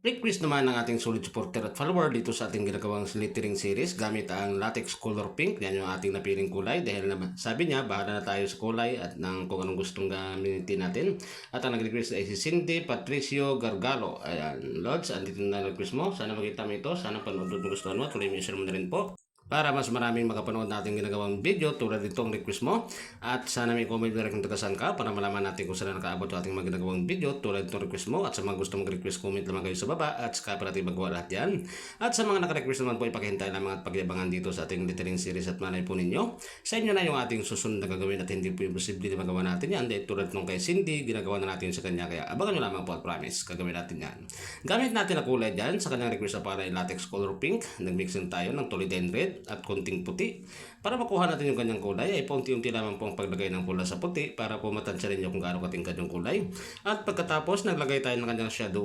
Request naman ng ating solid supporter at follower dito sa ating ginagawang lettering series gamit ang latex color pink. Yan yung ating napiling kulay dahil sabi niya bahala na tayo sa kulay at ng kung anong gustong gamitin natin. At ang nag-request ay si Cindy Patricio Gargalo. Ayan, Lods, andito na request mo. Sana makita mo ito. Sana panood mo gusto mo. Tuloy mo i-share mo na rin po para mas maraming makapanood natin ginagawang video tulad itong request mo. At sana may comment na rin kung tagasan ka para malaman natin kung saan nakaabot yung ating mga ginagawang video tulad itong request mo. At sa mga gusto mag-request, comment naman kayo sa baba at saka para natin magawa lahat yan. At sa mga naka-request naman po, ipakihintay lamang at pagyabangan dito sa ating lettering series at malay po ninyo. Sa inyo na yung ating susunod na gagawin at hindi po imposible na magawa natin yan. Dahil tulad nung kay Cindy, ginagawa na natin sa kanya. Kaya abangan nyo lamang po at promise, gagawin natin yan. Gamit natin na kulay dyan sa kanyang request na para latex color pink. Nagmixin tayo ng tuliden red at konting puti. Para makuha natin yung kanyang kulay ay paunti-unti lamang po ang paglagay ng pula sa puti para po matansya rin nyo kung gaano katingkad yung kulay. At pagkatapos naglagay tayo ng kanyang shadow